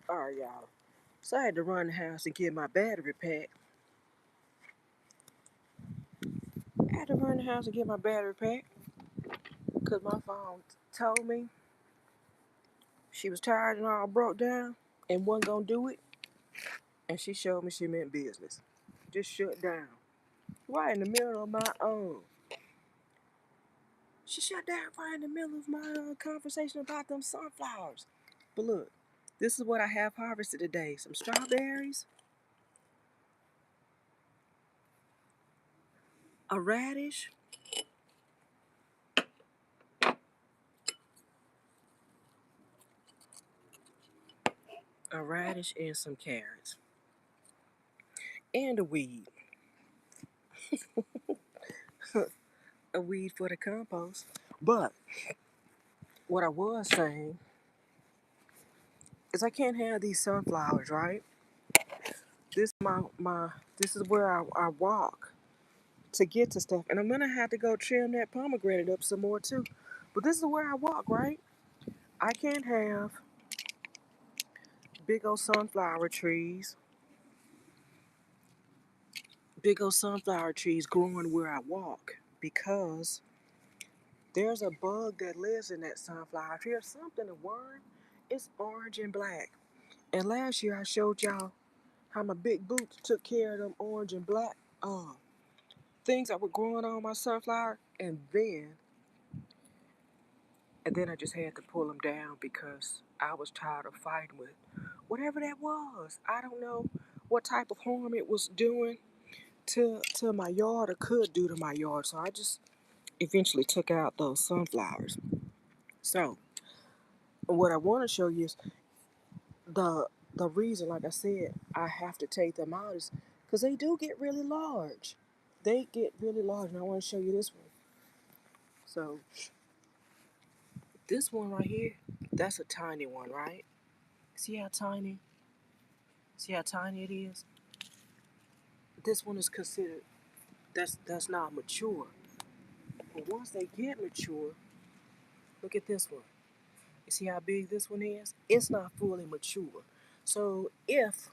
Alright, y'all. So I had to run the house and get my battery pack. I had to run the house and get my battery pack because my phone told me she was tired and all broke down and wasn't gonna do it. And she showed me she meant business. Just shut down. Right in the middle of my she shut down right in the middle of my conversation about them sunflowers. But look, this is what I have harvested today. Some strawberries, a radish, and some carrots. And a weed. A weed for the compost. But what I was saying is I can't have these sunflowers, right? This is where I walk to get to stuff. And I'm gonna have to go trim that pomegranate up some more too. But this is where I walk, right? I can't have big old sunflower trees, growing where I walk because there's a bug that lives in that sunflower tree or something, a worm. It's orange and black. And last year I showed y'all how my big boots took care of them orange and black things that were growing on my sunflower, and then I just had to pull them down because I was tired of fighting with whatever that was. I don't know what type of harm it was doing to my yard or could do to my yard. So I just eventually took out those sunflowers. So what I want to show you is the the reason, like I said, I have to take them out is because they do get really large. They get really large, and I want to show you this one. So this one right here, that's a tiny one, right? See how tiny? See how tiny it is? This one is considered that's not mature. But once they get mature, look at this one. You see how big this one is? It's not fully mature. So if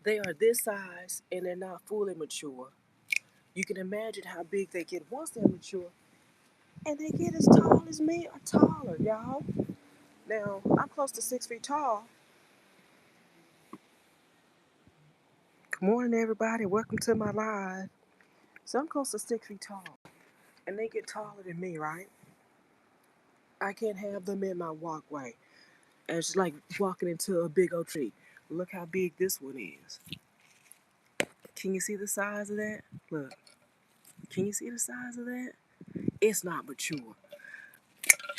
they are this size and they're not fully mature, you can imagine how big they get once they're mature. And they get as tall as me or taller, y'all. Now, I'm close to 6 feet tall. Good morning, everybody. Welcome to my live. So I'm close to 6 feet tall. And they get taller than me, right? I can't have them in my walkway. It's like walking into a big old tree. Look how big this one is. Can you see the size of that? Look. Can you see the size of that? It's not mature.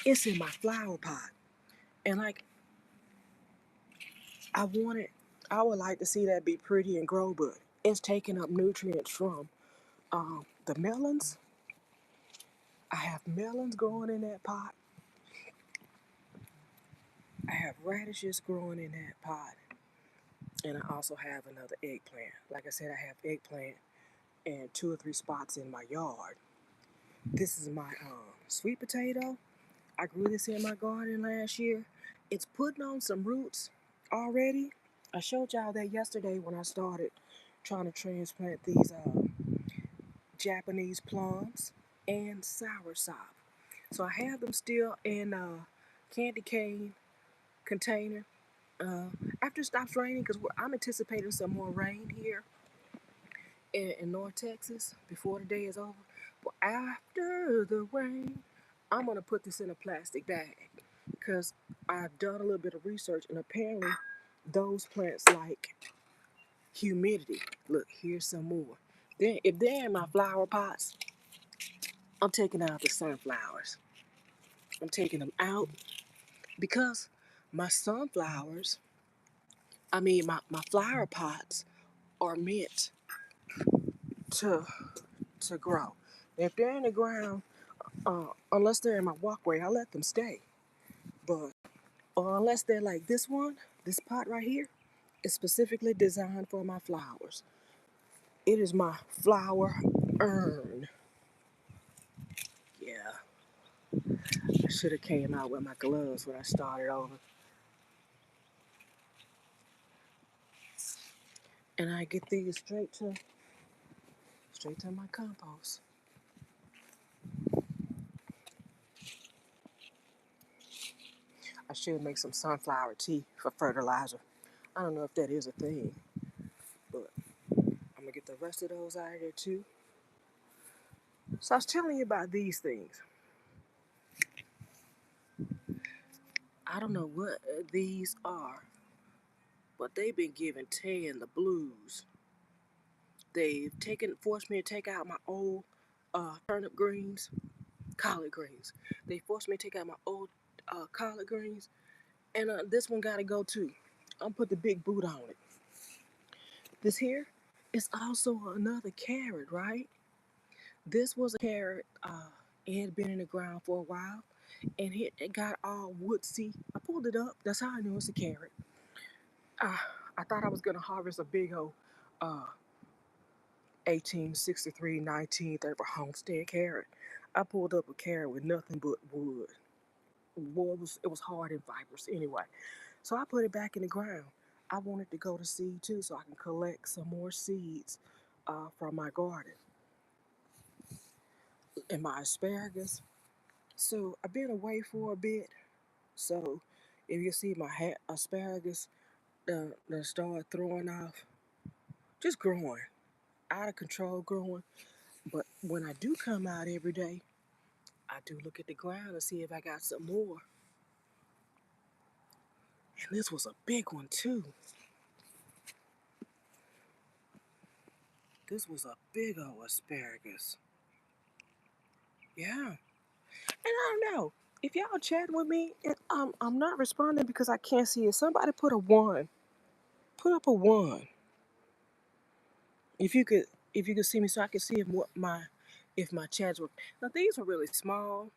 It's in my flower pot. And like I wanted I would like to see that be pretty and grow, but it's taking up nutrients from the melons. I have melons growing in that pot. I have radishes growing in that pot. And I also have another eggplant. Like I said, I have eggplant in 2 or 3 spots in my yard. This is my sweet potato. I grew this in my garden last year. It's putting on some roots already. I showed y'all that yesterday when I started trying to transplant these Japanese plums and soursop. So I have them still in a candy cane container. After it stops raining, because I'm anticipating some more rain here in North Texas before the day is over. But after the rain, I'm gonna put this in a plastic bag because I've done a little bit of research and apparently those plants like humidity. Look, here's some more. Then if they're in my flower pots, I'm taking out the sunflowers. I'm taking them out because my sunflowers, my flower pots are meant to to grow. If they're in the ground, unless they're in my walkway, I let them stay. But or unless they're like this one, this pot right here is specifically designed for my flowers. It is my flower urn. Yeah, I should have came out with my gloves when I started over. and I get these straight to my compost. I should make some sunflower tea for fertilizer. I don't know if that is a thing, but I'm gonna get the rest of those out of there too. So I was telling you about these things. I don't know what these are, but they've been giving Tan the blues. Forced me to take out my old turnip greens, collard greens. They forced me to take out my old collard greens, and this one got to go too. I'm put the big boot on it. This here is also another carrot, right? This was a carrot. It had been in the ground for a while, and it got all woodsy. I pulled it up. That's how I knew it's a carrot. Uh, I thought I was gonna harvest a big old uh, 1863 1930 homestead carrot. I pulled up a carrot with nothing but wood. Boy, it was hard and fibrous anyway. So I put it back in the ground. I wanted to go to seed too, so I can collect some more seeds from my garden and my asparagus. So I've been away for a bit. So if you see my asparagus, start throwing off, just growing out of control, growing. But when I do come out every day, I do look at the ground and see if I got some more. And this was a big one too. This was a big old asparagus. Yeah. And I don't know. If y'all chat with me, I'm not responding because I can't see it. Somebody put a one. Put up a one. If you could see me so I could see if my chats were. Now these are really small.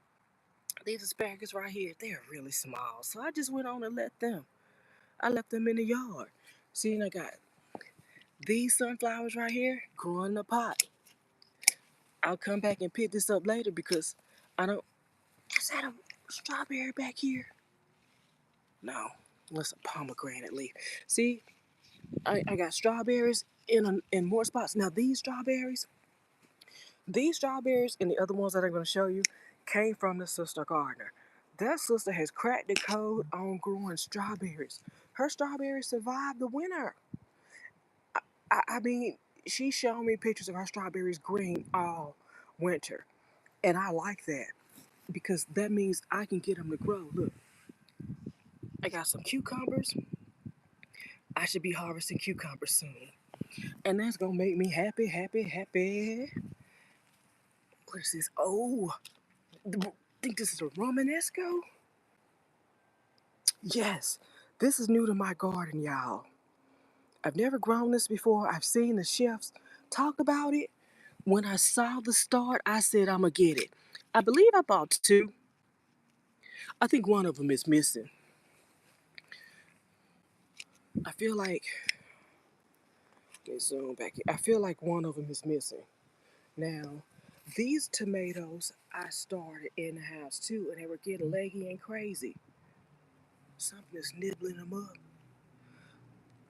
These asparagus right here, they're really small. So I just went on and let them. I left them in the yard. See, and I got these sunflowers right here growing in a pot. I'll come back and pick this up later because I don't. Is that a strawberry back here? No, that's a pomegranate leaf. See, I got strawberries in more spots. Now these strawberries and the other ones that I'm going to show you came from the sister gardener. That sister has cracked the code on growing strawberries. Her strawberries survived the winter. I mean, she showed me pictures of her strawberries green all winter. And I like that because that means I can get them to grow. Look, I got some cucumbers. I should be harvesting cucumbers soon. And that's going to make me happy, happy, happy. What is this? Oh, I think this is a Romanesco? Yes, this is new to my garden, y'all. I've never grown this before. I've seen the chefs talk about it. When I saw the start, I said, I'm going to get it. I believe I bought two. I think one of them is missing. I feel like, let's zoom back here. I feel like one of them is missing. Now, these tomatoes I started in the house too, and they were getting leggy and crazy. Something is nibbling them up.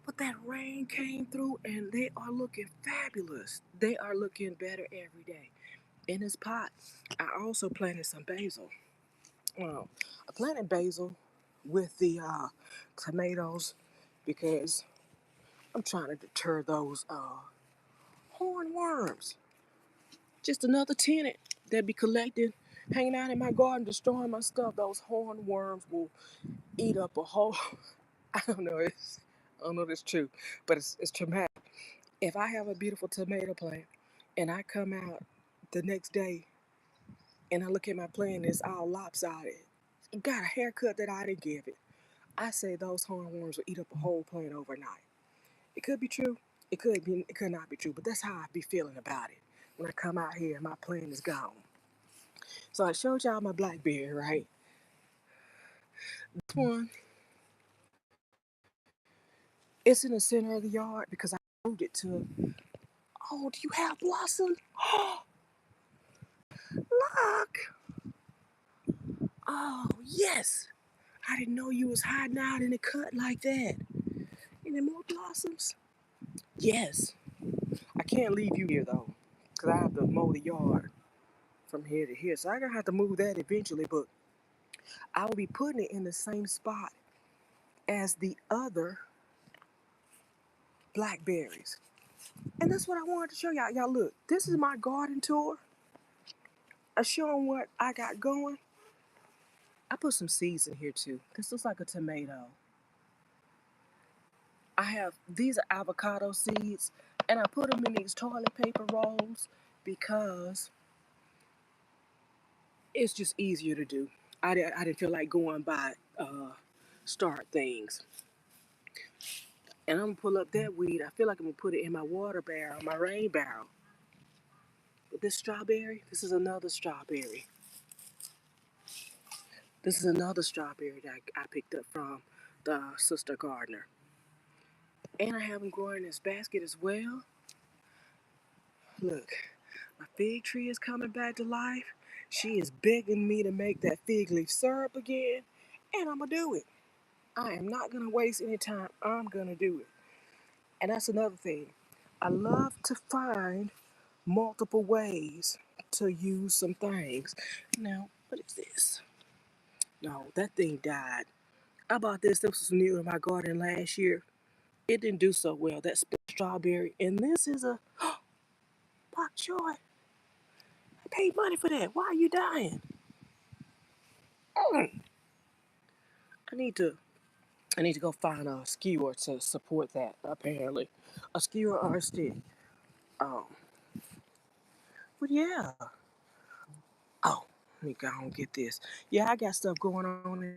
But that rain came through and they are looking fabulous. They are looking better every day. In this pot, I also planted some basil. I planted basil with the tomatoes because I'm trying to deter those hornworms. Just another tenant that be collecting, hanging out in my garden, destroying my stuff. Those hornworms will eat up a whole. I don't know. I don't know if it's true, but it's traumatic. If I have a beautiful tomato plant and I come out the next day and I look at my plant and it's all lopsided, it got a haircut that I didn't give it. I say those hornworms will eat up a whole plant overnight. It could be true. It could not be true, but that's how I be feeling about it when I come out here and my plant is gone. So I showed y'all my blackberry, right? This one, it's in the center of the yard because I moved it to. Oh, do you have blossom? Oh, look! Oh, yes! I didn't know you was hiding out in the cut like that. Any more blossoms? Yes, I can't leave you here though, because I have to mow the yard from here to here. So I'm going to have to move that eventually, but I will be putting it in the same spot as the other blackberries. And that's what I wanted to show y'all. Y'all look, this is my garden tour. I show them what I got going. I put some seeds in here too. This looks like a tomato. I have, these are avocado seeds, and I put them in these toilet paper rolls because it's just easier to do. I didn't feel like going by start things. And I'm gonna pull up that weed. I feel like I'm gonna put it in my water barrel, my rain barrel. But this strawberry, this is another strawberry. This is another strawberry that I picked up from the sister gardener. And I have them growing in this basket as well. Look, my fig tree is coming back to life. She is begging me to make that fig leaf syrup again. And I'm gonna do it. I am not gonna waste any time. I'm gonna do it. And that's another thing. I love to find multiple ways to use some things. Now, what is this? No, that thing died. I bought this. This was new in my garden last year. It didn't do so well. That strawberry. And this is a bok choy. I paid money for that. Why are you dying? Mm. I need to go find a skewer to support that, apparently. A skewer or a stick. Um, but yeah. Oh, let me go and get this. Yeah, I got stuff going on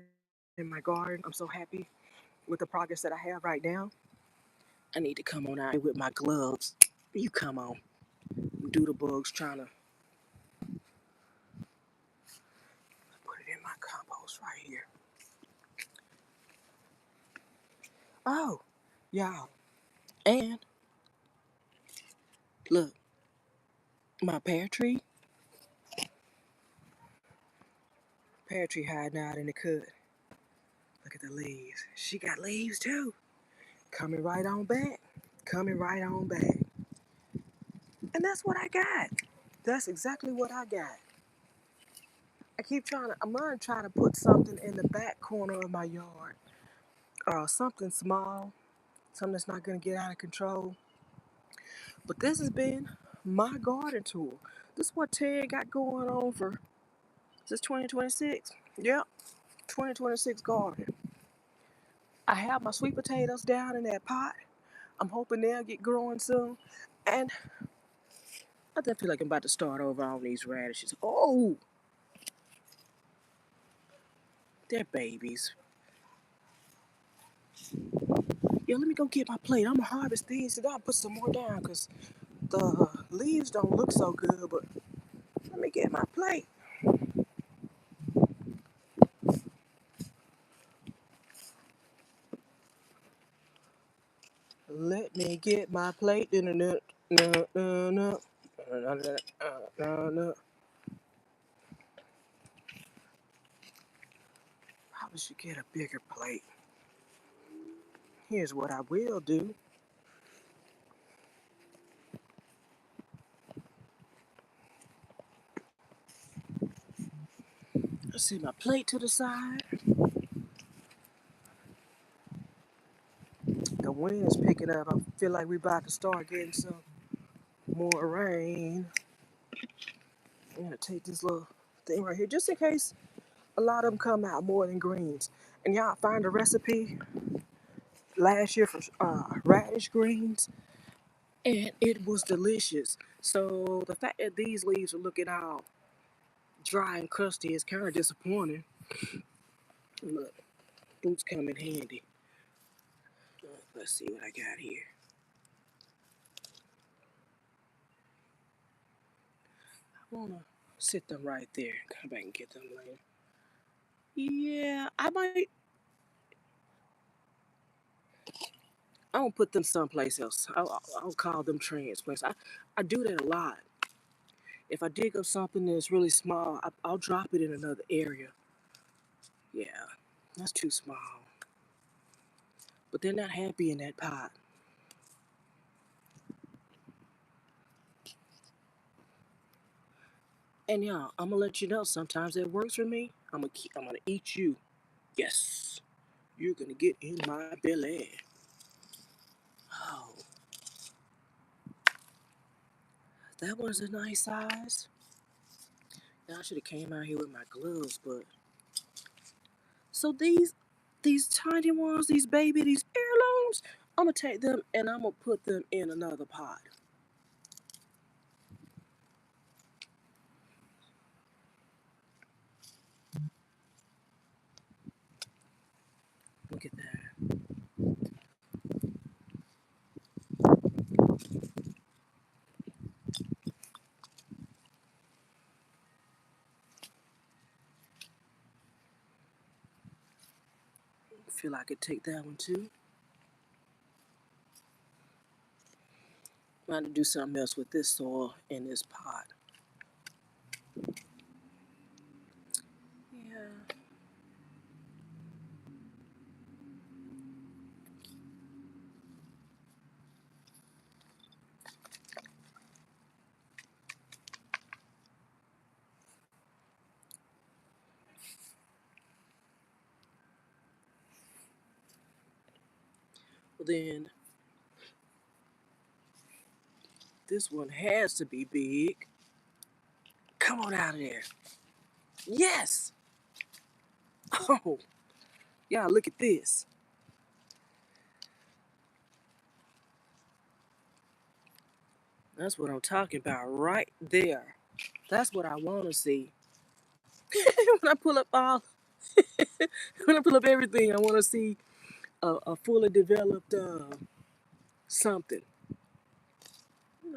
in my garden. I'm so happy with the progress that I have right now. I need to come on out here with my gloves. You come on. Do the bugs trying to put it in my compost right here. Oh, y'all. And look, my pear tree hiding out in the cut. Look at the leaves. She got leaves too. Coming right on back. Coming right on back. And that's what I got. That's exactly what I got. I'm gonna try to put something in the back corner of my yard. Something small. Something that's not gonna get out of control. But this has been my garden tour. This is what Ted got going on for this 2026. Yep, 2026 garden. I have my sweet potatoes down in that pot. I'm hoping they'll get growing soon. And I just feel like I'm about to start over on these radishes. Oh, they're babies. Yeah, let me go get my plate. I'm gonna harvest these and I'll put some more down because the leaves don't look so good. But let me get my plate. Let me get my plate. No, no, no, no. No. Probably should get a bigger plate. Here's what I will do. Let's see my plate to the side. The wind is picking up. I feel like we're about to start getting some more rain. I'm gonna take this little thing right here just in case a lot of them come out more than greens. And y'all find a recipe last year for radish greens, and it was delicious. So the fact that these leaves are looking all dry and crusty is kind of disappointing. Look, boots come in handy. Let's see what I got here. I wanna sit them right there. Come back and get them later. Yeah, I might. I'm gonna put them someplace else. I'll call them transplants. I do that a lot. If I dig up something that's really small, I'll drop it in another area. Yeah, that's too small. But they're not happy in that pot. And y'all, I'm gonna let you know. Sometimes it works for me. I'm gonna eat you. Yes, you're gonna get in my belly. Oh, that was a nice size. Now I should have came out here with my gloves, but so these tiny ones, these heirlooms, I'm gonna take them and I'm gonna put them in another pot. Look at that. Feel like I could take that one too. I'm gonna do something else with this soil in this pot. Yeah. Well then, this one has to be big. Come on out of there. Yes. Oh, y'all, look at this. That's what I'm talking about right there. That's what I want to see. when I pull up all, when I pull up everything, I want to see a fully developed something.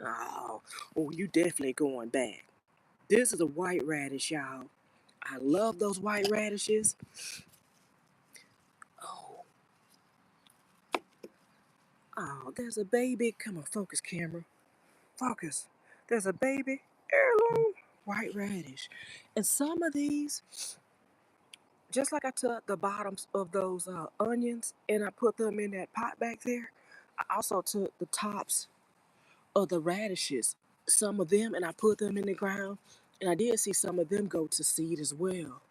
Oh, oh, you definitely going back. This is a white radish, y'all. I love those white radishes. Oh, oh, there's a baby. Come on, focus, camera. Focus. There's a baby heirloom white radish. And some of these, just like I took the bottoms of those onions and I put them in that pot back there, I also took the tops of the radishes, some of them, and I put them in the ground. And I did see some of them go to seed as well.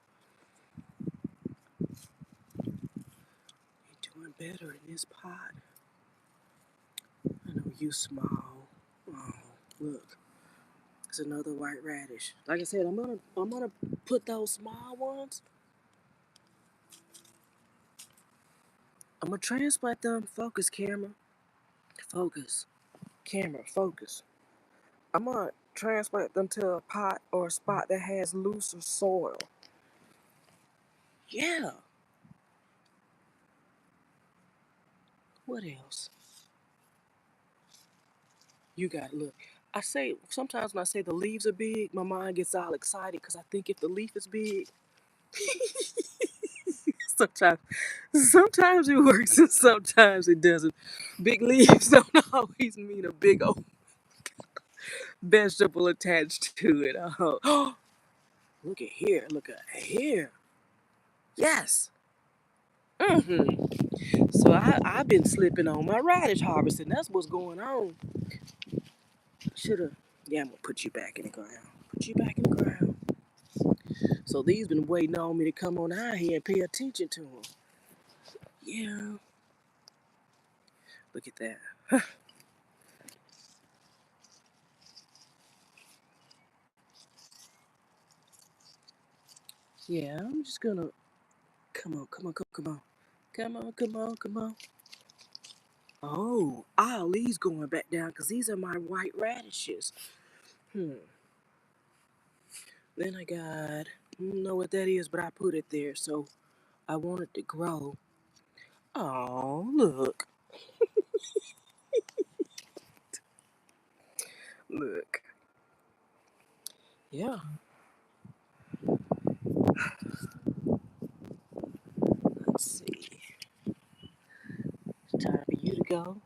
You're doing better in this pot. I know you small. Oh, look. It's another white radish. Like I said, I'm gonna put those small ones. I'm gonna transplant them. Focus, camera. Focus, camera. Focus. I'm gonna transplant them to a pot or a spot that has looser soil. Yeah. What else? You got look. I say sometimes when I say the leaves are big, my mind gets all excited because I think if the leaf is big, sometimes sometimes it works and sometimes it doesn't. Big leaves don't always mean a big old vegetable attached to it. Oh, look at here. Look at here. Yes. So I've been slipping on my radish harvesting. That's what's going on. Shoulda. Yeah, I'm gonna put you back in the ground. Put you back in the ground. So these been waiting on me to come on out here and pay attention to them. Yeah. Look at that. Yeah, I'm just gonna come on, come on, come on, come on, come on, come on. Oh, all these going back down because these are my white radishes. Hmm. Then I got, I don't know what that is, but I put it there, so I want it to grow. Oh, look, look. Yeah, let's see. It's time for you to go.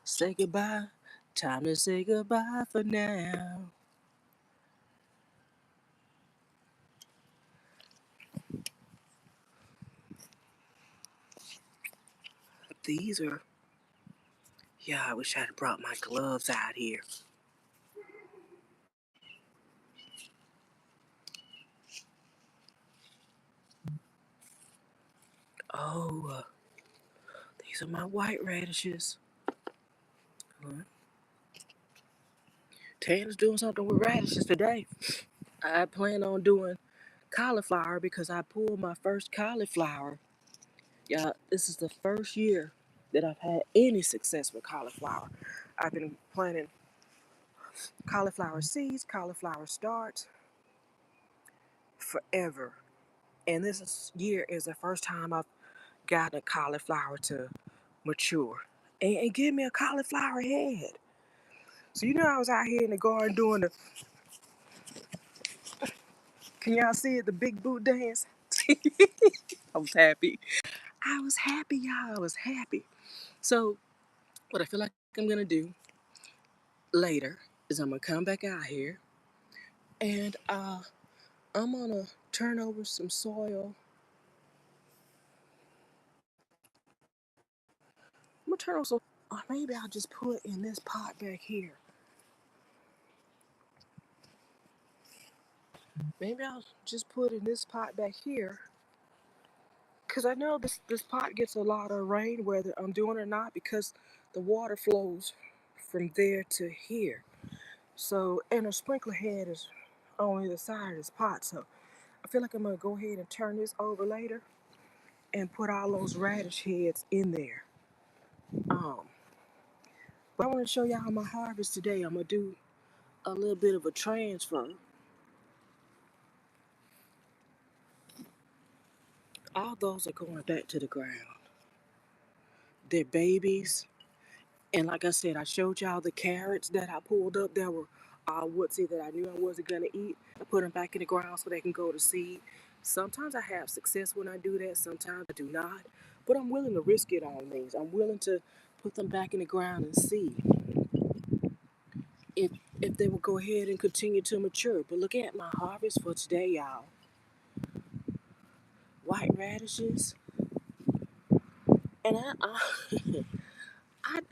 Say goodbye. Time to say goodbye for now. These are, yeah, I wish I'd brought my gloves out here. Oh, these are my white radishes. Tanner's doing something with radishes today. I plan on doing cauliflower because I pulled my first cauliflower. Yeah, this is the first year that I've had any success with cauliflower. I've been planting cauliflower seeds, cauliflower starts forever. And year is the first time I've gotten a cauliflower to mature and give me a cauliflower head. So I was out here in the garden doing the, can y'all see it, the big boot dance? I was happy. I was happy, y'all. I was happy. So what I feel like I'm gonna do later is I'm gonna come back out here and I'm gonna turn over some soil. I'm gonna turn over some, or maybe I'll just put in this pot back here. Maybe I'll just put in this pot back here. Cause I know this pot gets a lot of rain whether I'm doing it or not because the water flows from there to here. So and a sprinkler head is on either side of this pot. So I feel like I'm gonna go ahead and turn this over later and put all those radish heads in there. Um, but I want to show y'all my harvest today. I'm gonna do a little bit of a transfer. All those are going back to the ground. They're babies. And like I said, I showed y'all the carrots that I pulled up that were woodsy that I knew I wasn't gonna eat. I put them back in the ground so they can go to seed. Sometimes I have success when I do that, sometimes I do not. But I'm willing to risk it on these. I'm willing to put them back in the ground and see if if they will go ahead and continue to mature. But look at my harvest for today, y'all. White radishes. And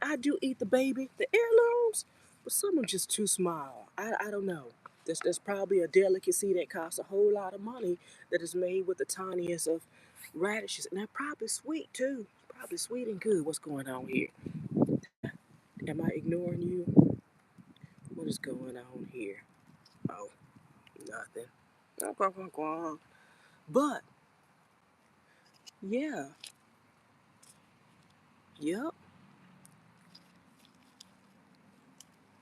I do eat the baby, the heirlooms, but some are just too small. I don't know. There's probably a delicacy that costs a whole lot of money that is made with the tiniest of radishes. And they're probably sweet too. Probably sweet and good. What's going on here? Am I ignoring you? What is going on here? Oh, nothing. But, yeah. Yep.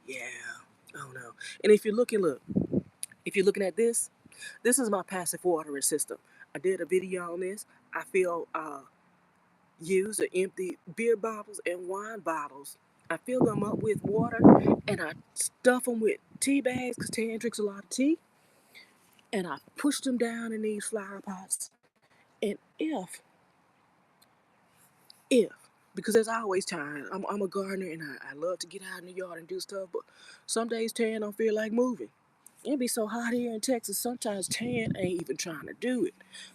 Yeah. Oh no. And if you're looking at this is my passive watering system. I did a video on this. I fill use or empty beer bottles and wine bottles. I fill them up with water and I stuff them with tea bags because Tan drinks a lot of tea. And I push them down in these flower pots. And if, because there's always time. I'm a gardener and I love to get out in the yard and do stuff, but some days Tan don't feel like moving. It be so hot here in Texas, sometimes Tan ain't even trying to do it.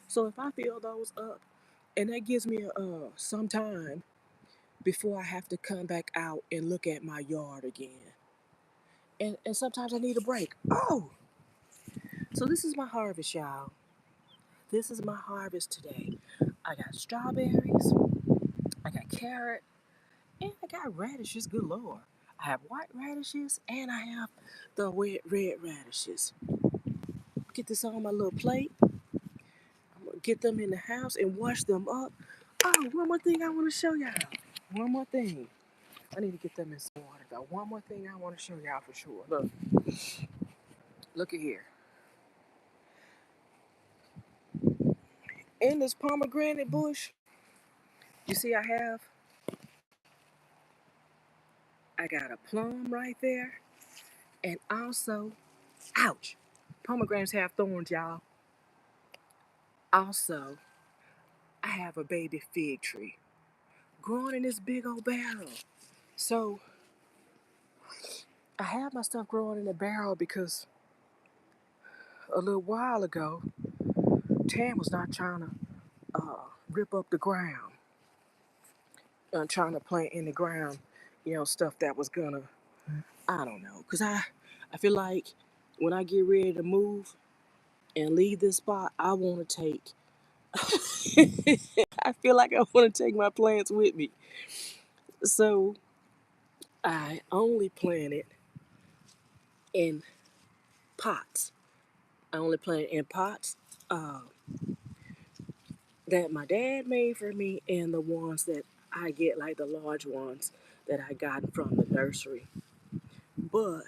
So if I fill those up, and that gives me some time before I have to come back out and look at my yard again. And sometimes I need a break. Oh, so this is my harvest, y'all. This is my harvest today. I got strawberries, I got carrot, and I got radishes. Good lord. I have white radishes and I have the red radishes. Get this on my little plate. I'm gonna get them in the house and wash them up. Oh, one more thing I want to show y'all. One more thing. I need to get them in some water though. One more thing I want to show y'all for sure. Look at here. In this pomegranate bush, you see I got a plum right there. And also, ouch, pomegranates have thorns, y'all. Also, I have a baby fig tree growing in this big old barrel. So I have my stuff growing in the barrel because a little while ago, Tam was not trying to rip up the ground and trying to plant in the ground, stuff that was gonna, I don't know. Because I feel like when I get ready to move and leave this spot, I want to take I feel like I want to take my plants with me. So I only plant it in pots. I only plant it in pots uh, that my dad made for me and the ones that I get, like the large ones that I got from the nursery. But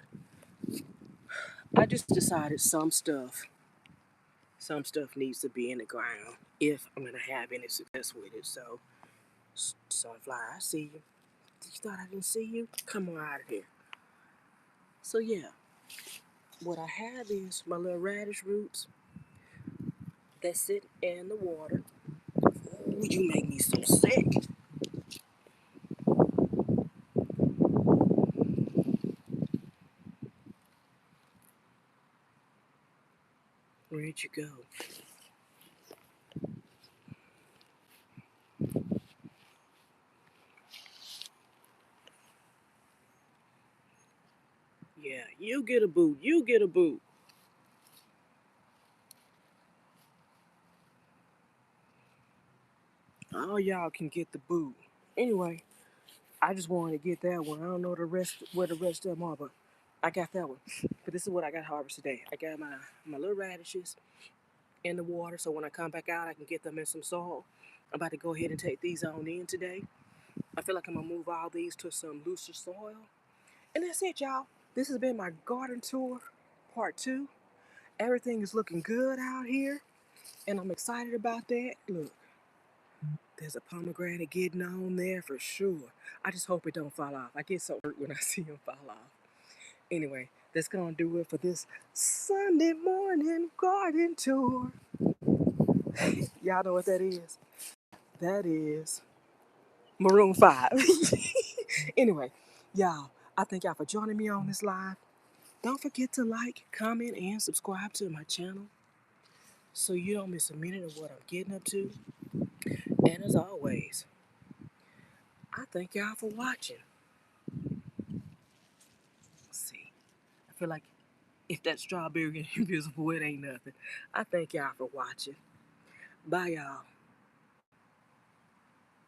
I just decided some stuff needs to be in the ground if I'm gonna have any success with it. So, sunflower, I see you. You thought I didn't see you? Come on out of here. So yeah, what I have is my little radish roots that sit in the water. Ooh, you make me so sick. Where'd you go? Yeah, you get a boot. You get a boot. All y'all can get the boot. Anyway, I just wanted to get that one. I don't know the rest where the rest of them are, but I got that one. But this is what I got harvest today. I got my little radishes in the water, so when I come back out, I can get them in some soil. I'm about to go ahead and take these on in today. I feel like I'm gonna move all these to some looser soil. And that's it, y'all. This has been my garden tour, part two. Everything is looking good out here, and I'm excited about that. Look, there's a pomegranate getting on there for sure. I just hope it don't fall off. I get so hurt when I see them fall off. Anyway, that's gonna do it for this Sunday morning garden tour. Y'all know what that is? That is Maroon 5. Anyway, y'all, I thank y'all for joining me on this live. Don't forget to like, comment, and subscribe to my channel so you don't miss a minute of what I'm getting up to. And as always, I thank y'all for watching. Let's see, I feel like if that strawberry ain't invisible, it ain't nothing. I thank y'all for watching. Bye, y'all.